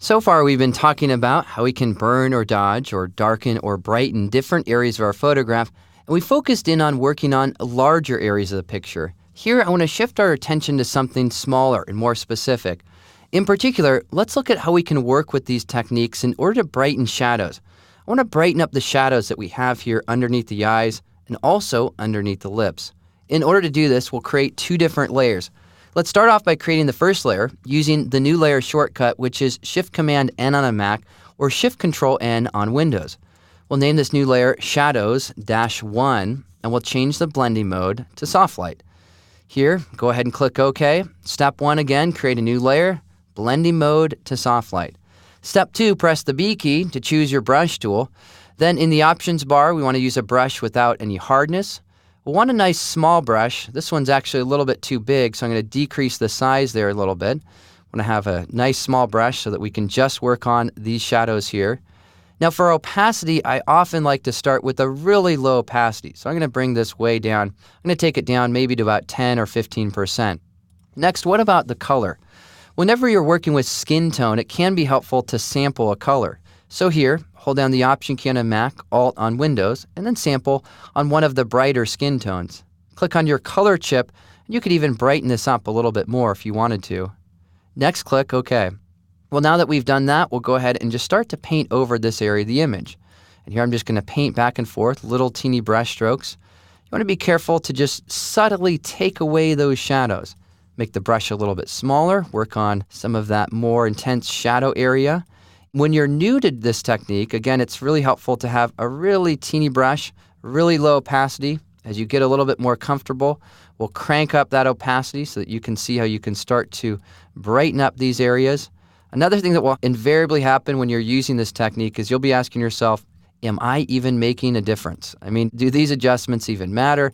So far, we've been talking about how we can burn or dodge or darken or brighten different areas of our photograph, and we focused in on working on larger areas of the picture. Here, I want to shift our attention to something smaller and more specific. In particular, let's look at how we can work with these techniques in order to brighten shadows. I want to brighten up the shadows that we have here underneath the eyes and also underneath the lips. In order to do this, we'll create two different layers. Let's start off by creating the first layer using the new layer shortcut, which is Shift-Command-N on a Mac or Shift-Control-N on Windows. We'll name this new layer Shadows-1, and we'll change the blending mode to Soft Light. Here, go ahead and click OK. Step 1 again, create a new layer, blending mode to Soft Light. Step 2, press the B key to choose your brush tool. Then in the options bar, we want to use a brush without any hardness. We'll want a nice small brush. This one's actually a little bit too big, so I'm going to decrease the size there a little bit. I want to have a nice small brush so that we can just work on these shadows here. Now for opacity, I often like to start with a really low opacity. So I'm going to bring this way down. I'm going to take it down maybe to about 10 or 15%. Next, what about the color? Whenever you're working with skin tone, it can be helpful to sample a color. So here, hold down the Option key on a Mac, Alt on Windows, and then sample on one of the brighter skin tones. Click on your color chip, and you could even brighten this up a little bit more if you wanted to. Next, click OK. Well, now that we've done that, we'll go ahead and just start to paint over this area of the image. And here I'm just going to paint back and forth, little teeny brush strokes. You want to be careful to just subtly take away those shadows. Make the brush a little bit smaller, work on some of that more intense shadow area. When you're new to this technique, again, it's really helpful to have a really teeny brush, really low opacity. As you get a little bit more comfortable, we'll crank up that opacity so that you can see how you can start to brighten up these areas. Another thing that will invariably happen when you're using this technique is you'll be asking yourself, am I even making a difference? I mean, do these adjustments even matter?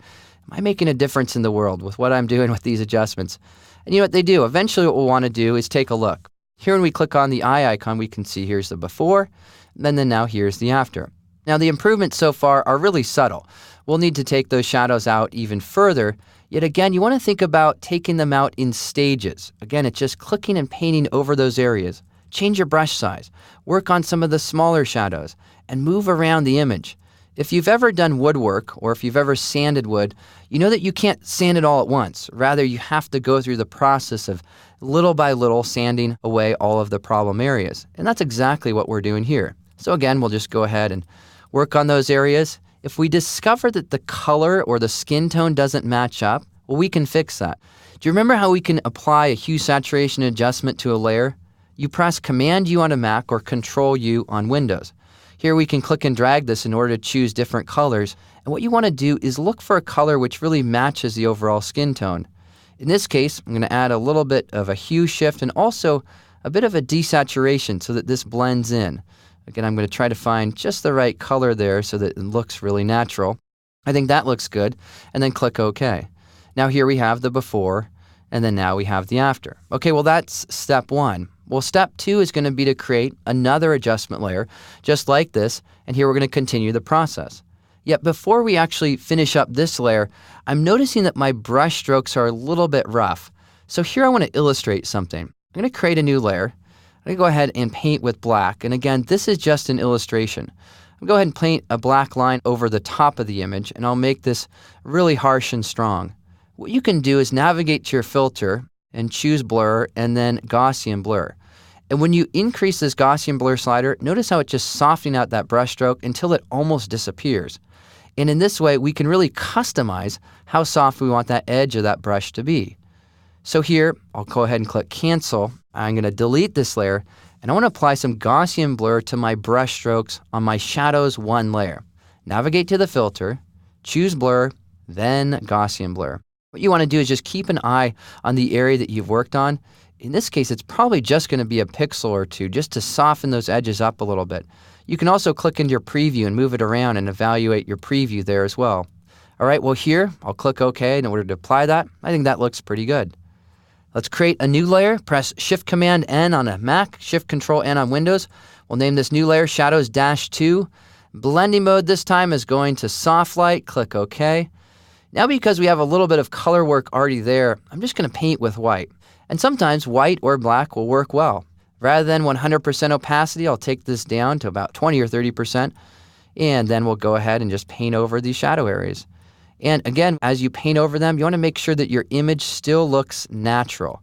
Am I making a difference in the world with what I'm doing with these adjustments? And you know what they do? Eventually what we'll want to do is take a look. Here when we click on the eye icon, we can see here's the before, and then now here's the after. Now the improvements so far are really subtle. We'll need to take those shadows out even further. Yet again, you want to think about taking them out in stages. Again, it's just clicking and painting over those areas. Change your brush size, work on some of the smaller shadows, and move around the image. If you've ever done woodwork or if you've ever sanded wood, you know that you can't sand it all at once. Rather, you have to go through the process of little by little sanding away all of the problem areas. And that's exactly what we're doing here. So again, we'll just go ahead and work on those areas. If we discover that the color or the skin tone doesn't match up, well, we can fix that. Do you remember how we can apply a hue saturation adjustment to a layer? You press Command-U on a Mac or Control-U on Windows. Here we can click and drag this in order to choose different colors. And what you want to do is look for a color which really matches the overall skin tone. In this case, I'm going to add a little bit of a hue shift and also a bit of a desaturation so that this blends in. Again, I'm going to try to find just the right color there so that it looks really natural. I think that looks good. And then click OK. Now here we have the before, and then now we have the after. Okay, well that's step 1. Well, step 2 is going to be to create another adjustment layer just like this, and here we're going to continue the process. Yet before we actually finish up this layer, I'm noticing that my brush strokes are a little bit rough. So here I want to illustrate something. I'm going to create a new layer. I'm going to go ahead and paint with black, and again, this is just an illustration. I'll go ahead and paint a black line over the top of the image, and I'll make this really harsh and strong. What you can do is navigate to your filter and choose blur and then Gaussian blur. And when you increase this Gaussian blur slider, notice how it's just softening out that brush stroke until it almost disappears. And in this way, we can really customize how soft we want that edge of that brush to be. So here, I'll go ahead and click Cancel. I'm going to delete this layer, and I want to apply some Gaussian blur to my brush strokes on my Shadows 1 layer. Navigate to the filter, choose blur, then Gaussian blur. What you want to do is just keep an eye on the area that you've worked on. In this case, it's probably just going to be a pixel or two just to soften those edges up a little bit. You can also click into your preview and move it around and evaluate your preview there as well. All right, well here, I'll click OK in order to apply that. I think that looks pretty good. Let's create a new layer. Press Shift-Command-N on a Mac, Shift-Control-N on Windows. We'll name this new layer Shadows-2. Blending mode this time is going to Soft Light. Click OK. Now because we have a little bit of color work already there, I'm just going to paint with white. And sometimes white or black will work well. Rather than 100% opacity, I'll take this down to about 20 or 30%, and then we'll go ahead and just paint over these shadow areas. And again, as you paint over them, you want to make sure that your image still looks natural.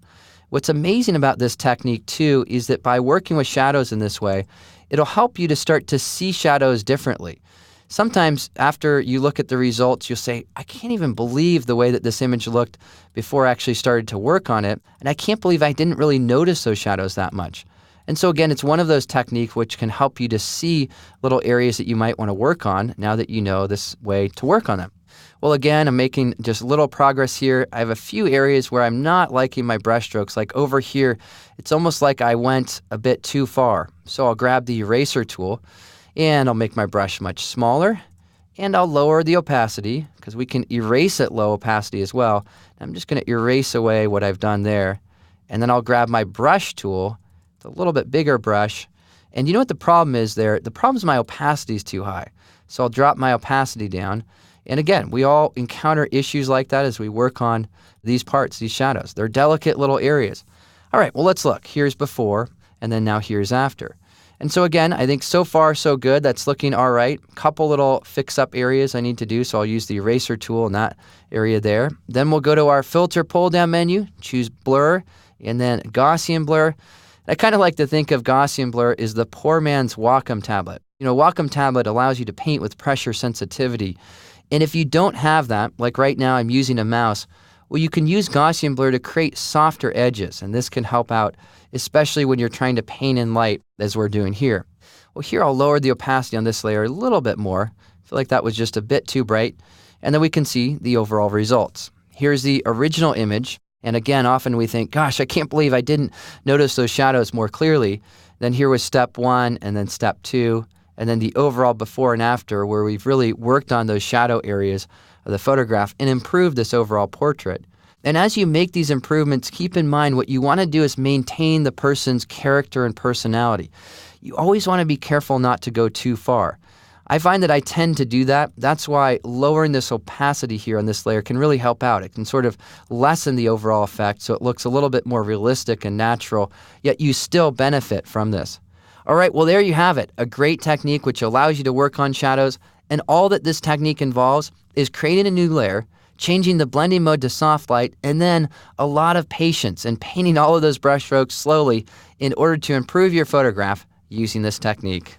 What's amazing about this technique too is that by working with shadows in this way, it'll help you to start to see shadows differently. Sometimes after you look at the results, you'll say, I can't even believe the way that this image looked before I actually started to work on it, and I can't believe I didn't really notice those shadows that much. And so again, it's one of those techniques which can help you to see little areas that you might want to work on now that you know this way to work on them. Well, again, I'm making just little progress here. I have a few areas where I'm not liking my brush strokes. Like over here, it's almost like I went a bit too far. So I'll grab the eraser tool and I'll make my brush much smaller, and I'll lower the opacity because we can erase at low opacity as well. I'm just going to erase away what I've done there. And then I'll grab my brush tool, it's a little bit bigger brush. And you know what the problem is there? The problem is my opacity is too high. So I'll drop my opacity down. And again, we all encounter issues like that as we work on these parts, these shadows. They're delicate little areas. All right, well, let's look. Here's before, and then now here's after. And so again, I think so far so good. That's looking all right. Couple little fix-up areas I need to do, so I'll use the eraser tool in that area there. Then we'll go to our filter pull-down menu, choose blur, and then Gaussian blur. I kind of like to think of Gaussian blur as the poor man's Wacom tablet. You know, Wacom tablet allows you to paint with pressure sensitivity. And if you don't have that, like right now I'm using a mouse, well, you can use Gaussian blur to create softer edges, and this can help out, especially when you're trying to paint in light, as we're doing here. Well, here I'll lower the opacity on this layer a little bit more. I feel like that was just a bit too bright, and then we can see the overall results. Here's the original image, and again, often we think, gosh, I can't believe I didn't notice those shadows more clearly. Then here was step 1, and then step 2, and then the overall before and after, where we've really worked on those shadow areas of the photograph and improved this overall portrait. And as you make these improvements, keep in mind what you want to do is maintain the person's character and personality. You always want to be careful not to go too far. I find that I tend to do that. That's why lowering this opacity here on this layer can really help out. It can sort of lessen the overall effect so it looks a little bit more realistic and natural, yet you still benefit from this. All right, well, there you have it. A great technique which allows you to work on shadows, and all that this technique involves is creating a new layer, changing the blending mode to soft light, and then a lot of patience and painting all of those brush strokes slowly in order to improve your photograph using this technique.